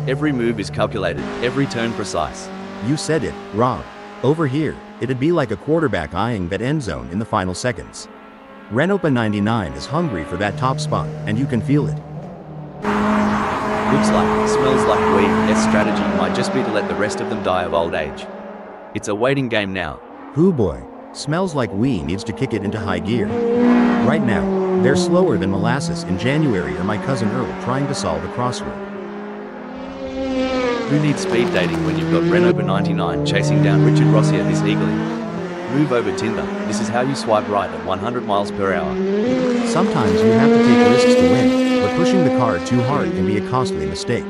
Every move is calculated, every turn precise. You said it, Rob. Over here, it'd be like a quarterback eyeing that end zone in the final seconds. Renault 99 is hungry for that top spot, and you can feel it. Looks like, Smells Like We's strategy might just be to let the rest of them die of old age. It's a waiting game now. Hoo boy, Smells Like We needs to kick it into high gear. Right now, they're slower than molasses in January or my cousin Earl trying to solve a crossword. Who needs speed dating when you've got Renault 99 chasing down Richard Rossier this eagerly? Move over Tinder, this is how you swipe right at 100 miles per hour. Sometimes you have to take risks to win, but pushing the car too hard can be a costly mistake.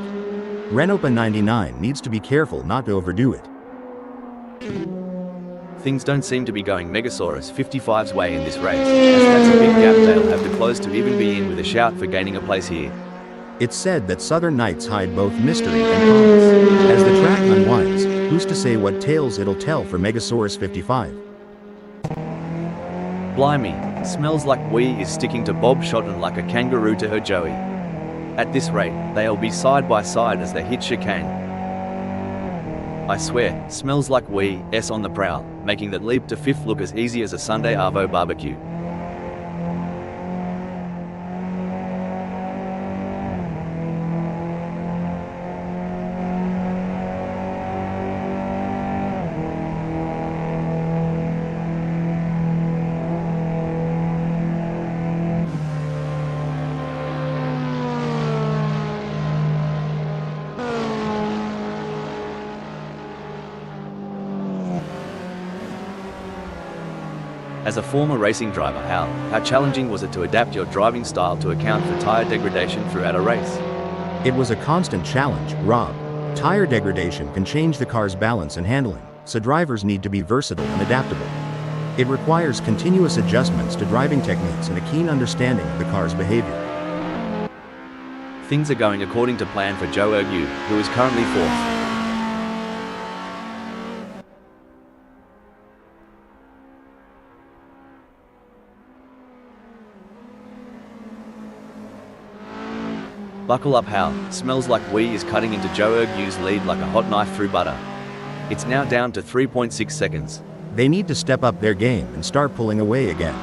Renault 99 needs to be careful not to overdo it. Things don't seem to be going Megasaurus 55's way in this race, as that's a big gap they'll have to close to even be in with a shout for gaining a place here. It's said that Southern Nights hide both mystery and promise. As the track unwinds, who's to say what tales it'll tell for Megasaurus 55? Blimey, Smells Like We is sticking to Bob Shotton like a kangaroo to her Joey. At this rate, they'll be side by side as they hit chicane. I swear, Smells Like We's on the prowl, making that leap to 5th look as easy as a Sunday Arvo barbecue. As a former racing driver, how challenging was it to adapt your driving style to account for tire degradation throughout a race? It was a constant challenge, Rob. Tire degradation can change the car's balance and handling, so drivers need to be versatile and adaptable. It requires continuous adjustments to driving techniques and a keen understanding of the car's behavior. Things are going according to plan for Joe Ergue, who is currently 4th. Buckle up, Hal. Smells Like We is cutting into Joe Ergu's lead like a hot knife through butter. It's now down to 3.6 seconds. They need to step up their game and start pulling away again.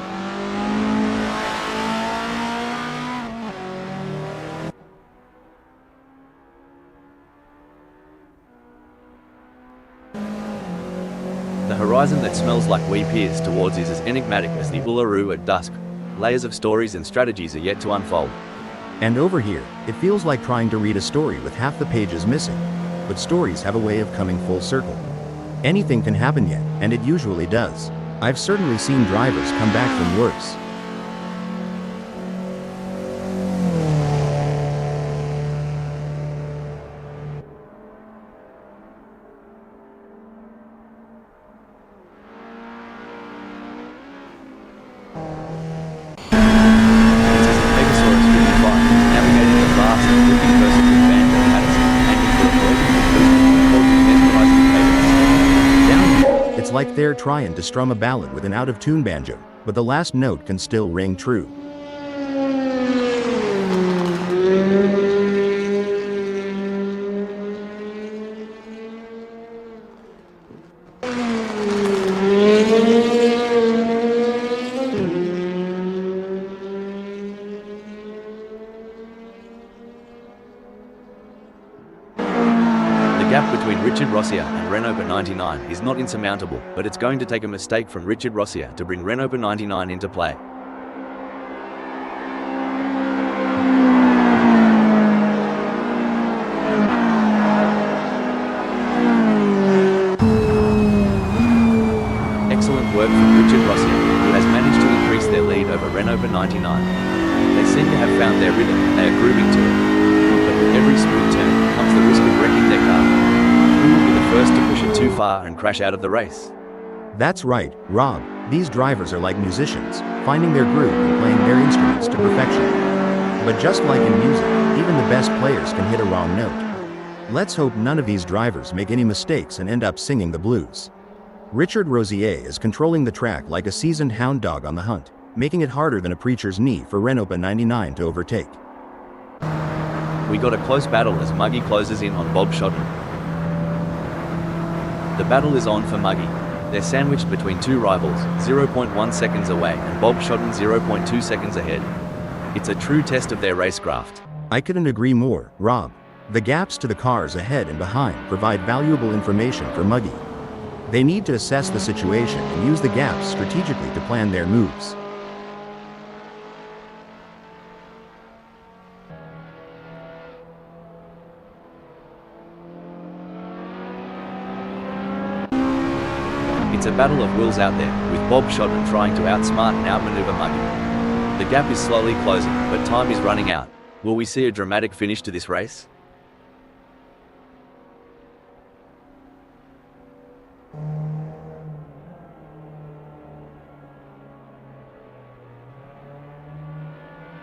The horizon that Smells Like We peers towards is as enigmatic as the Uluru at dusk. Layers of stories and strategies are yet to unfold. And over here, it feels like trying to read a story with half the pages missing. But stories have a way of coming full circle. Anything can happen yet, and it usually does. I've certainly seen drivers come back from worse. It's like they're trying to strum a ballad with an out-of-tune banjo, but the last note can still ring true. The gap between Richard Rossier and Renault 99 is not insurmountable, but it's going to take a mistake from Richard Rossier to bring Renault 99 into play. Excellent work from Richard Rossier, who has managed to increase their lead over Renault 99. They seem to have found their rhythm and they are grooving to it. But with every smooth turn comes the risk of wrecking their car. Who will be the first to push it too far and crash out of the race? That's right, Rob. These drivers are like musicians, finding their groove and playing their instruments to perfection. But just like in music, even the best players can hit a wrong note. Let's hope none of these drivers make any mistakes and end up singing the blues. Richard Rossier is controlling the track like a seasoned hound dog on the hunt, making it harder than a preacher's knee for Renault 99 to overtake. We got a close battle as Muggy closes in on Bob Shotton. The battle is on for Muggy. They're sandwiched between two rivals, 0.1 seconds away, and Bob Shotton 0.2 seconds ahead. It's a true test of their racecraft. I couldn't agree more, Rob. The gaps to the cars ahead and behind provide valuable information for Muggy. They need to assess the situation and use the gaps strategically to plan their moves. It's a battle of wills out there, with Bob Shotton trying to outsmart and outmaneuver Muggy. The gap is slowly closing, but time is running out. Will we see a dramatic finish to this race?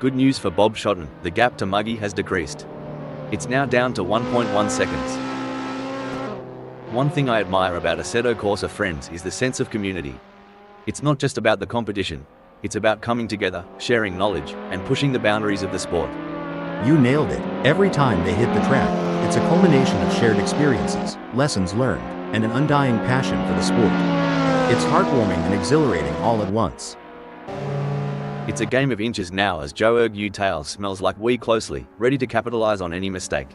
Good news for Bob Shotton, the gap to Muggy has decreased. It's now down to 1.1 seconds. One thing I admire about Assetto Corsa friends is the sense of community. It's not just about the competition, it's about coming together, sharing knowledge, and pushing the boundaries of the sport. You nailed it. Every time they hit the track, it's a culmination of shared experiences, lessons learned, and an undying passion for the sport. It's heartwarming and exhilarating all at once. It's a game of inches now as Joe Ergu tail smells like we closely, ready to capitalize on any mistake.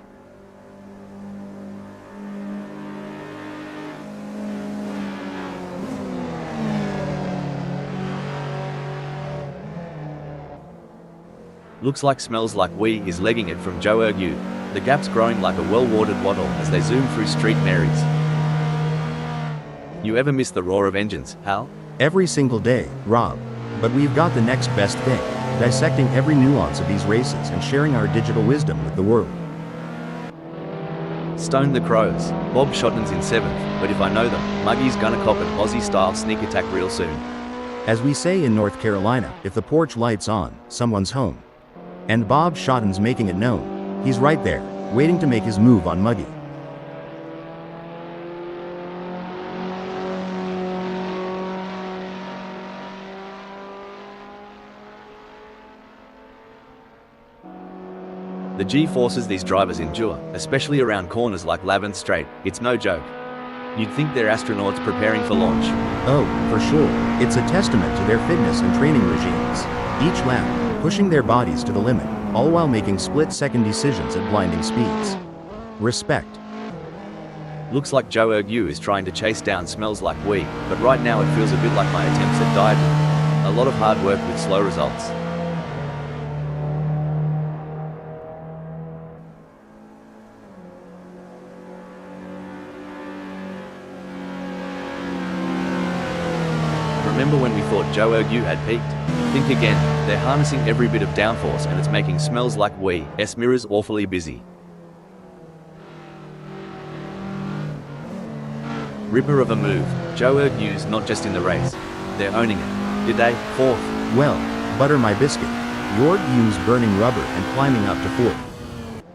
Looks like Smells Like We is legging it from Joe Ergu. The gap's growing like a well-watered waddle as they zoom through Street Marys. You ever miss the roar of engines, Hal? Every single day, Rob. But we've got the next best thing, dissecting every nuance of these races and sharing our digital wisdom with the world. Stone the Crows. Bob Shotton's in 7th, but if I know them, Muggy's gonna cop an Aussie-style sneak attack real soon. As we say in North Carolina, if the porch light's on, someone's home. And Bob Shotton's making it known. He's right there, waiting to make his move on Muggy. The G-forces these drivers endure, especially around corners like Lavin Strait, it's no joke. You'd think they're astronauts preparing for launch. Oh, for sure. It's a testament to their fitness and training regimes. Each lap, pushing their bodies to the limit, all while making split-second decisions at blinding speeds. Respect. Looks like Joe Ergu is trying to chase down Smells Like We, but right now it feels a bit like my attempts at dieting. A lot of hard work with slow results. Remember when we thought Joe Ergu had peaked? Think again, they're harnessing every bit of downforce and it's making Smells Like We's mirrors awfully busy. Ripper of a move, Joe Ergu's not just in the race, they're owning it. Did they? Fourth. Well, butter my biscuit. Ergu's burning rubber and climbing up to fourth.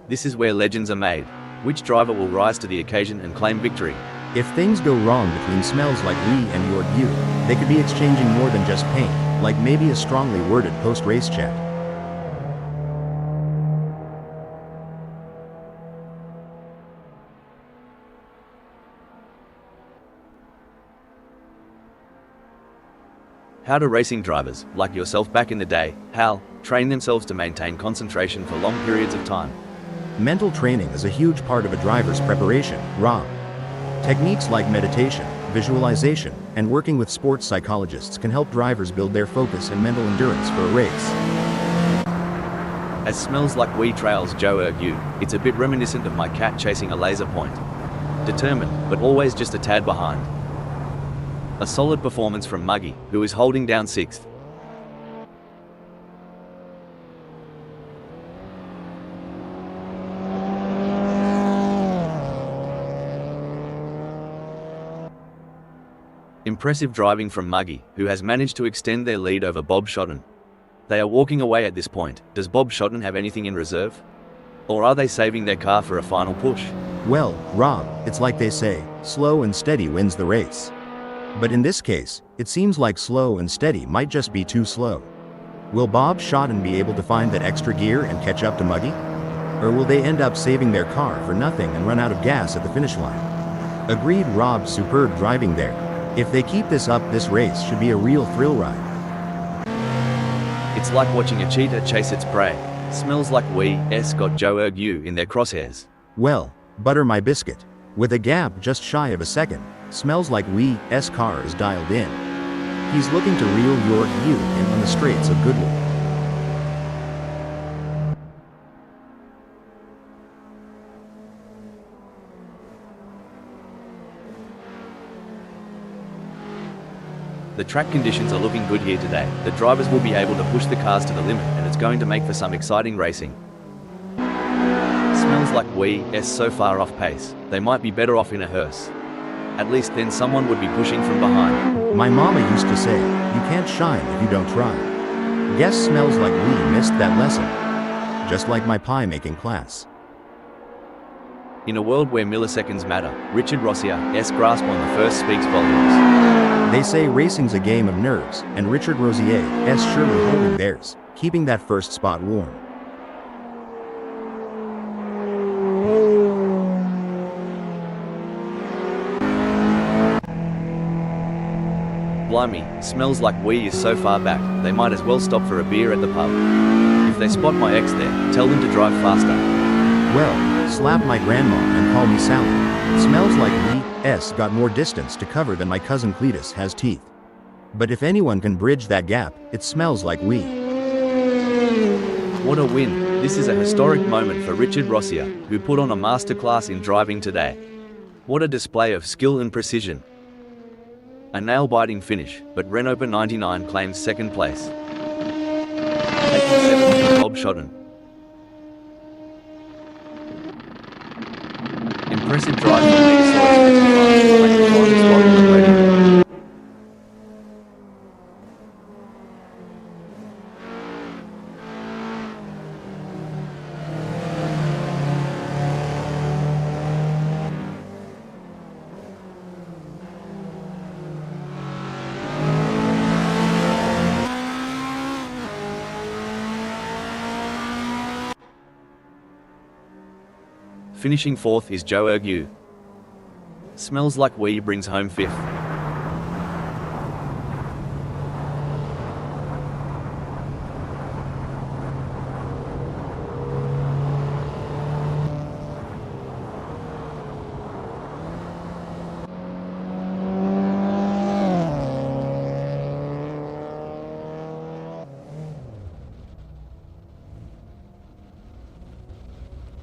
This is where legends are made. Which driver will rise to the occasion and claim victory? If things go wrong between Smells Like We and Ergu, they could be exchanging more than just paint, like maybe a strongly worded post-race chat. How do racing drivers, like yourself back in the day, Hal, train themselves to maintain concentration for long periods of time? Mental training is a huge part of a driver's preparation, Rob. Techniques like meditation, visualization, and working with sports psychologists can help drivers build their focus and mental endurance for a race. As Smells Like We trails Joe Ergu, it's a bit reminiscent of my cat chasing a laser point. Determined, but always just a tad behind. A solid performance from Muggy, who is holding down 6th. Impressive driving from Muggy, who has managed to extend their lead over Bob Shotton. They are walking away at this point. Does Bob Shotton have anything in reserve? Or are they saving their car for a final push? Well, Rob, it's like they say, slow and steady wins the race. But in this case, it seems like slow and steady might just be too slow. Will Bob Shotton be able to find that extra gear and catch up to Muggy? Or will they end up saving their car for nothing and run out of gas at the finish line? Agreed, Rob, superb driving there. If they keep this up, this race should be a real thrill ride. It's like watching a cheetah chase its prey. Smells Like We's got Joe Ergu in their crosshairs. Well, butter my biscuit. With a gap just shy of a second, Smells Like We's car is dialed in. He's looking to reel Ergu in on the straights of Goodwood. The track conditions are looking good here today. The drivers will be able to push the cars to the limit and it's going to make for some exciting racing. Smells Like We's so far off pace, they might be better off in a hearse. At least then someone would be pushing from behind. My mama used to say, you can't shine if you don't try. Guess Smells Like We missed that lesson. Just like my pie-making class. In a world where milliseconds matter, Richard Rossier's grasp on the first speaks volumes. They say racing's a game of nerves, and Richard Rossier's surely holding theirs, keeping that first spot warm. Blimey, Smells Like We is so far back, they might as well stop for a beer at the pub. If they spot my ex there, tell them to drive faster. Well, slap my grandma and call me Sally. Smells Like We's got more distance to cover than my cousin Cletus has teeth. But if anyone can bridge that gap, it Smells Like We. What a win! This is a historic moment for Richard Rossier, who put on a masterclass in driving today. What a display of skill and precision. A nail-biting finish, but Renoper 99 claims second place. Taking 7th for Bob Shotton. Impressive drive from Megasaurus 55, like the finest rod on the podium. Finishing 4th is Joe Ergue. Smells Like We brings home 5th.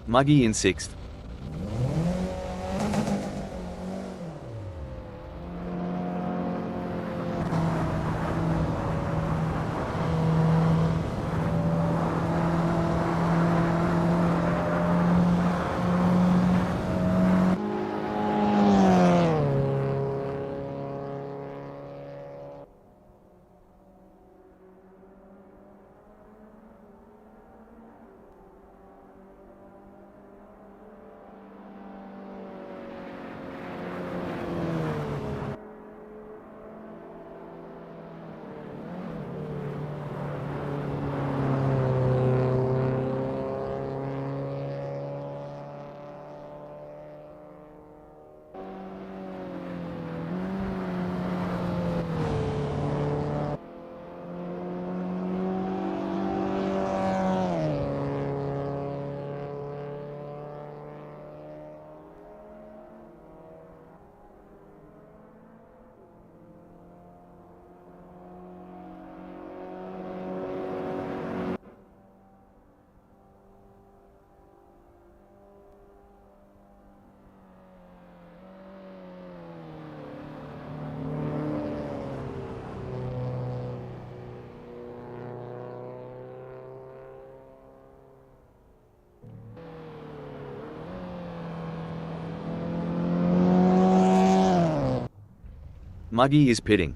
Muggy in 6th. Muggy is pitting.